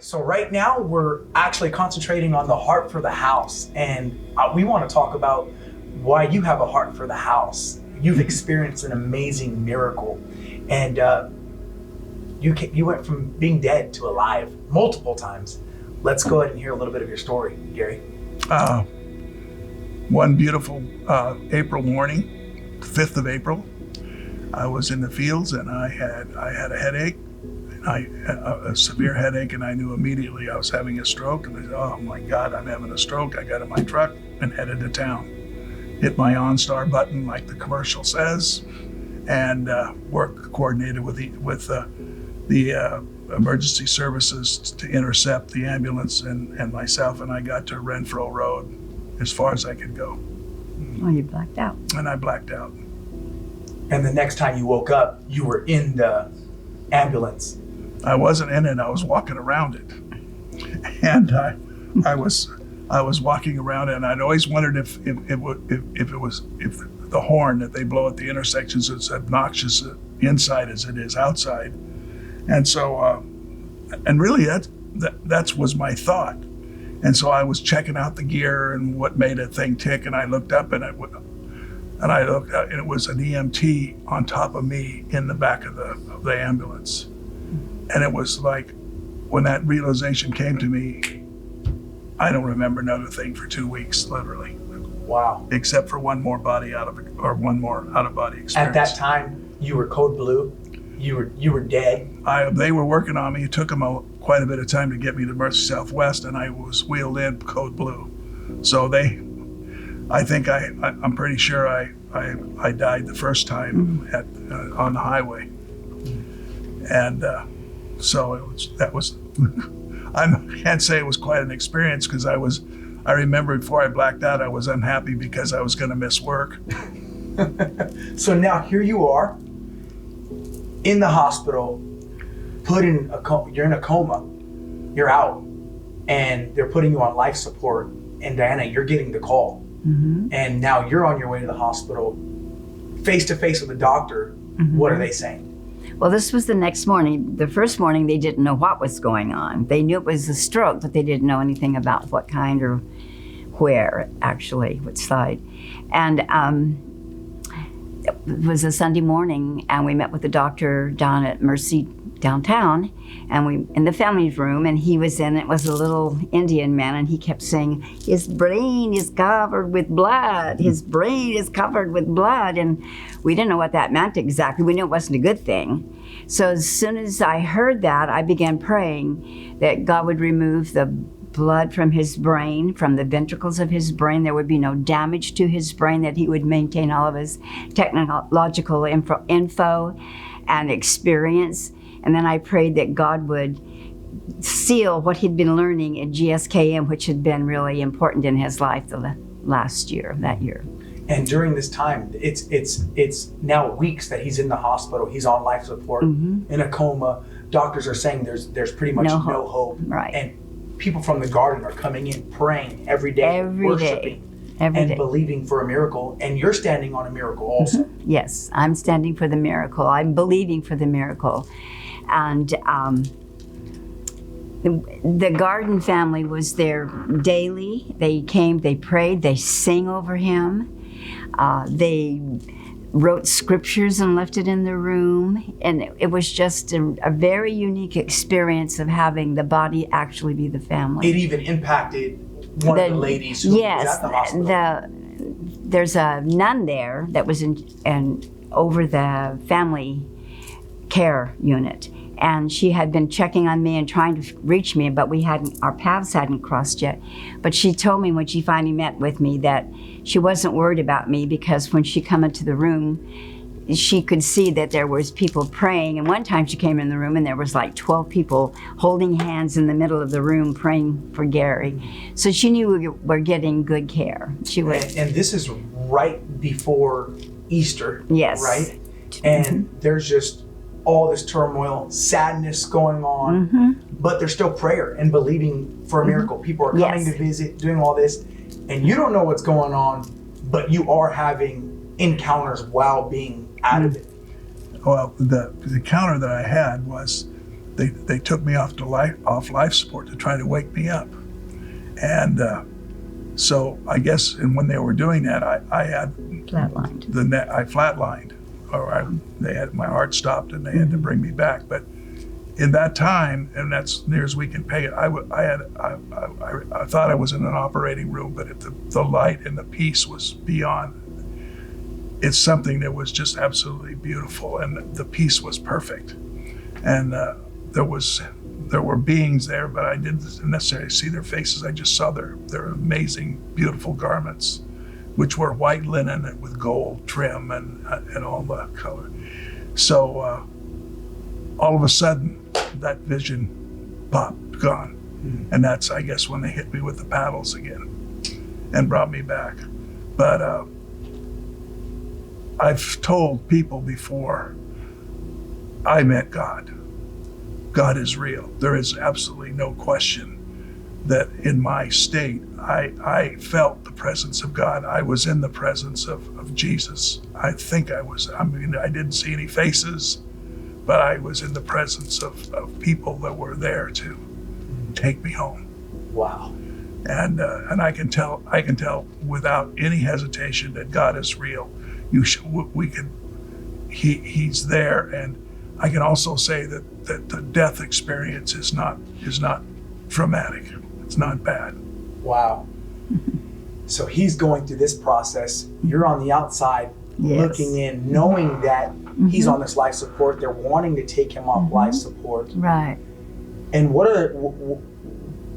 So right now we're actually concentrating on the heart for the house, and we want to talk about why you have a heart for the house. You've experienced an amazing miracle, and you went from being dead to alive multiple times. Let's go ahead and hear a little bit of your story, Gary. One beautiful April morning, 5th of April, I was in the fields and I had a headache. A severe headache, and I knew immediately I was having a stroke. And I said, oh my God, I'm having a stroke. I got in my truck and headed to town. Hit my OnStar button like the commercial says, and coordinated with the emergency services to intercept the ambulance and myself, and I got to Renfro Road as far as I could go. Oh, you blacked out. And I blacked out. And the next time you woke up, you were in the ambulance. I wasn't in it. I was walking around it, and I was walking around it, and I'd always wondered if the horn that they blow at the intersections is obnoxious inside as it is outside, and so and really that was my thought, and so I was checking out the gear and what made a thing tick, and I looked up and I looked and it was an EMT on top of me in the back of the ambulance. And it was like, when that realization came to me, I don't remember another thing for 2 weeks, literally. Wow. Except for one more out of body experience. At that time, you were code blue. You were dead. They were working on me. It took them quite a bit of time to get me to Mercy Southwest, and I was wheeled in code blue. So I'm pretty sure I died the first time on the highway. And so that was I can't say it was quite an experience, because I remember before I blacked out, I was unhappy because I was going to miss work. So now here you are in the hospital, you're in a coma, you're out, and they're putting you on life support. And Diana, you're getting the call. Mm-hmm. And now you're on your way to the hospital, face to face with the doctor. Mm-hmm. What are they saying? Well, this was the next morning. The first morning, they didn't know what was going on. They knew it was a stroke, but they didn't know anything about what kind or where, actually, which side. And it was a Sunday morning, and we met with the doctor down at Mercy downtown, and we in the family's room, and he was in. It was a little Indian man, and he kept saying, "His brain is covered with blood. His brain is covered with blood." And we didn't know what that meant exactly. We knew it wasn't a good thing. So as soon as I heard that, I began praying that God would remove the blood from his brain, from the ventricles of his brain. There would be no damage to his brain, that he would maintain all of his technological info and experience. And then I prayed that God would seal what he'd been learning at GSKM, which had been really important in his life that year. And during this time, it's now weeks that he's in the hospital. He's on life support, mm-hmm. in a coma. Doctors are saying there's pretty much no hope. Right. And people from the garden are coming in, praying every day, worshiping, and believing for a miracle. And you're standing on a miracle also. Mm-hmm. Yes, I'm standing for the miracle. I'm believing for the miracle. And the Garden family was there daily. They came, they prayed, they sang over him. They wrote scriptures and left it in the room. And it was just a very unique experience of having the body actually be the family. It even impacted one of the ladies who was at the hospital. There's a nun there that was over the family care unit. And she had been checking on me and trying to reach me, but our paths hadn't crossed yet. But she told me when she finally met with me that she wasn't worried about me, because when she came into the room, she could see that there was people praying. And one time she came in the room and there was like 12 people holding hands in the middle of the room praying for Gary. So she knew we were getting good care. And this is right before Easter, yes. Right? And there's just all this turmoil, sadness going on, mm-hmm. but there's still prayer and believing for a miracle. Mm-hmm. People are coming to visit, doing all this, and you don't know what's going on, but you are having encounters while being out of it. Well, the encounter that I had was they took me off life support to try to wake me up. And so I guess, and when they were doing that, I had Flatlined. I flatlined, they had my heart stopped, and they had to bring me back. But in that time, and that's near as we can pay it, I thought I was in an operating room, but the light and the peace was beyond. It's something that was just absolutely beautiful, and the peace was perfect. And there were beings there, but I didn't necessarily see their faces. I just saw their amazing, beautiful garments, which were white linen with gold trim and all the color. So all of a sudden, that vision popped, gone. And that's, I guess, when they hit me with the paddles again and brought me back. But I've told people before, I met God. God is real. There is absolutely no question that in my state, I felt the presence of God. I was in the presence of Jesus. I think I was. I mean, I didn't see any faces, but I was in the presence of people that were there to take me home. Wow. And I can tell without any hesitation that God is real. He's there, and I can also say that the death experience is not traumatic. It's not bad. Wow. So he's going through this process. You're on the outside, looking in, knowing that he's on this life support. They're wanting to take him off life support. Right. And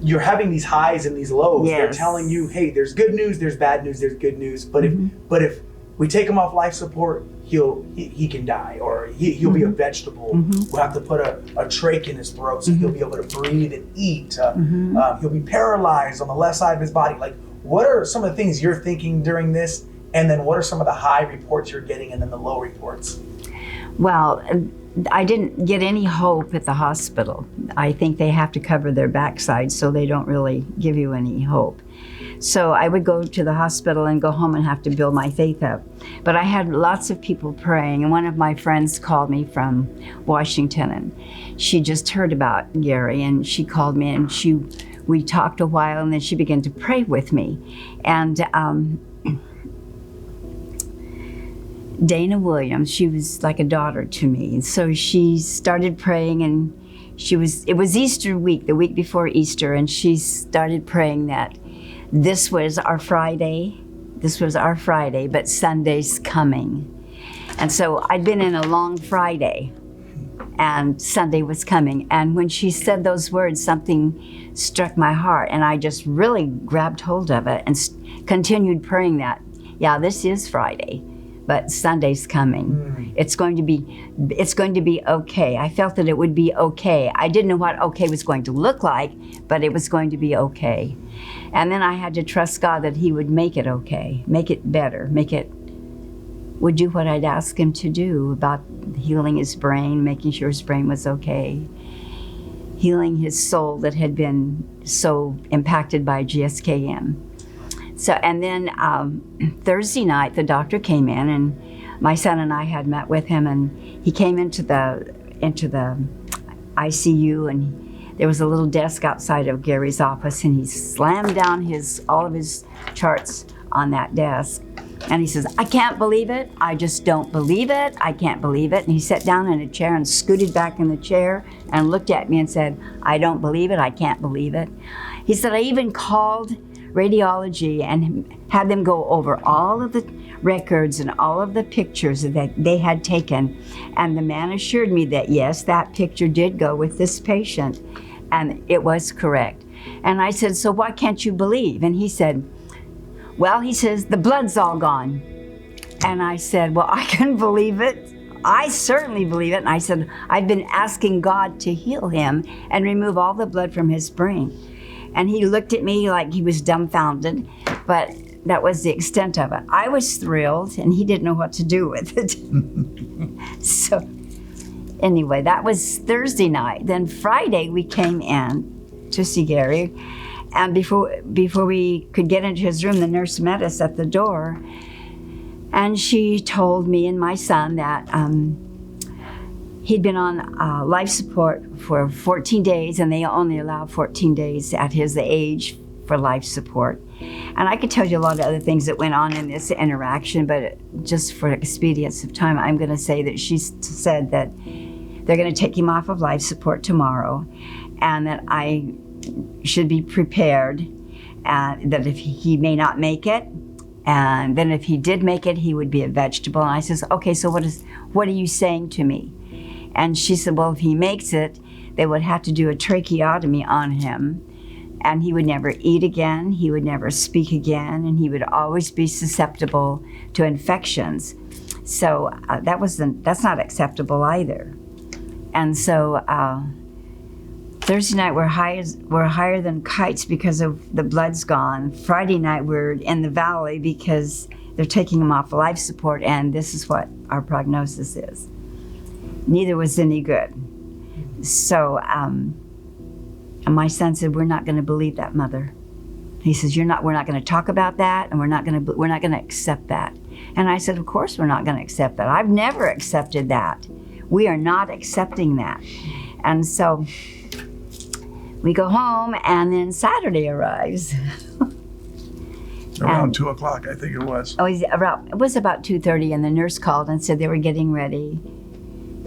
you're having these highs and these lows. Yes. They're telling you, hey, there's good news, there's bad news, there's good news. But if we take him off life support, he can die, or he'll be a vegetable. We'll have to put a trach in his throat so he'll be able to breathe and eat. He'll be paralyzed on the left side of his body. Like, what are some of the things you're thinking during this? And then what are some of the high reports you're getting and then the low reports? Well, I didn't get any hope at the hospital. I think they have to cover their backside, so they don't really give you any hope. So I would go to the hospital and go home and have to build my faith up. But I had lots of people praying, and one of my friends called me from Washington, and she just heard about Gary, and she called me, and we talked a while, and then she began to pray with me. And Dana Williams, she was like a daughter to me. And so she started praying, and it was Easter week, the week before Easter, and she started praying that this was our Friday, but Sunday's coming. And so I'd been in a long Friday, and Sunday was coming. And when she said those words, something struck my heart, and I just really grabbed hold of it and continued praying that, yeah, this is Friday, but Sunday's coming. It's going to be okay. I felt that it would be okay. I didn't know what okay was going to look like, but it was going to be okay. And then I had to trust God that he would make it okay, make it better, would do what I'd ask him to do about healing his brain, making sure his brain was okay, healing his soul that had been so impacted by GSKM. So, and then Thursday night, the doctor came in, and my son and I had met with him, and he came into the ICU, and there was a little desk outside of Gary's office, and he slammed down all of his charts on that desk. And he says, I can't believe it. I just don't believe it. I can't believe it. And he sat down in a chair and scooted back in the chair and looked at me and said, I don't believe it. I can't believe it. He said, I even called radiology and had them go over all of the records and all of the pictures that they had taken. And the man assured me that, yes, that picture did go with this patient, and it was correct. And I said, so why can't you believe? And he said, well, he says, the blood's all gone. And I said, well, I can believe it. I certainly believe it. And I said, I've been asking God to heal him and remove all the blood from his brain. And he looked at me like he was dumbfounded, but that was the extent of it. I was thrilled, and he didn't know what to do with it. So anyway, that was Thursday night. Then Friday, we came in to see Gary. And before we could get into his room, the nurse met us at the door. And she told me and my son that He'd been on life support for 14 days, and they only allow 14 days at his age for life support. And I could tell you a lot of other things that went on in this interaction, but just for expedience of time, I'm going to say that she said that they're going to take him off of life support tomorrow, and that I should be prepared, that if he may not make it, and then if he did make it, he would be a vegetable. And I says, okay, so what are you saying to me? And she said, well, if he makes it, they would have to do a tracheotomy on him, and he would never eat again, he would never speak again, and he would always be susceptible to infections. So that's not acceptable either. And so Thursday night we're higher than kites because of the blood's gone. Friday night we're in the valley because they're taking him off life support, and this is what our prognosis is. Neither was any good. So and my son said, we're not going to believe that, Mother. He says, we're not going to talk about that, and we're not going to accept that. And I said, of course we're not going to accept that. I've never accepted that. We are not accepting that. And so we go home, and then Saturday arrives. Around 2 o'clock, I think it was. It was about 2:30, and the nurse called and said they were getting ready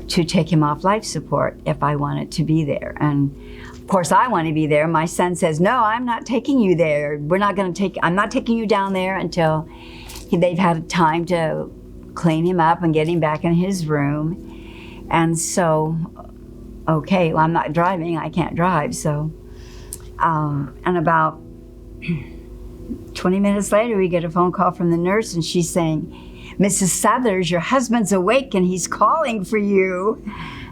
to take him off life support if I wanted to be there. And of course I want to be there. My son says, no, I'm not taking you there. I'm not taking you down there until they've had time to clean him up and get him back in his room. And so, okay, well, I'm not driving, I can't drive. So, and about 20 minutes later, we get a phone call from the nurse, and she's saying, Mrs. Suthers, your husband's awake and he's calling for you.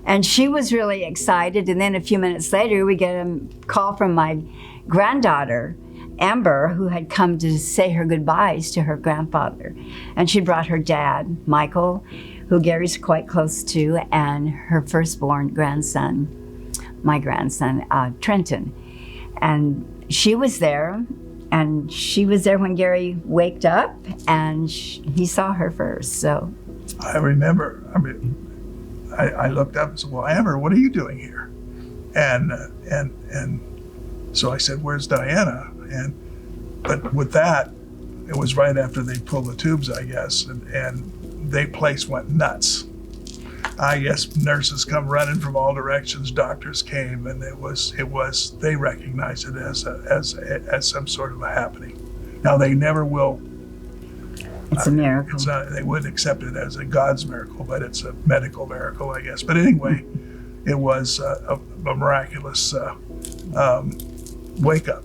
And she was really excited. And then a few minutes later, we get a call from my granddaughter, Amber, who had come to say her goodbyes to her grandfather. And she brought her dad, Michael, who Gary's quite close to, and her firstborn grandson, my grandson, Trenton. And she was there. And she was there when Gary waked up, and he saw her first. So I remember. I looked up and said, "Well, Amber, what are you doing here?" And so I said, "Where's Diana?" But with that, it was right after they pulled the tubes, I guess, and the place went nuts. I guess nurses come running from all directions, doctors came, and it was they recognized it as some sort of a happening. Now they never will. It's a miracle. They wouldn't accept it as a God's miracle, but it's a medical miracle, I guess. But anyway, it was a miraculous wake up.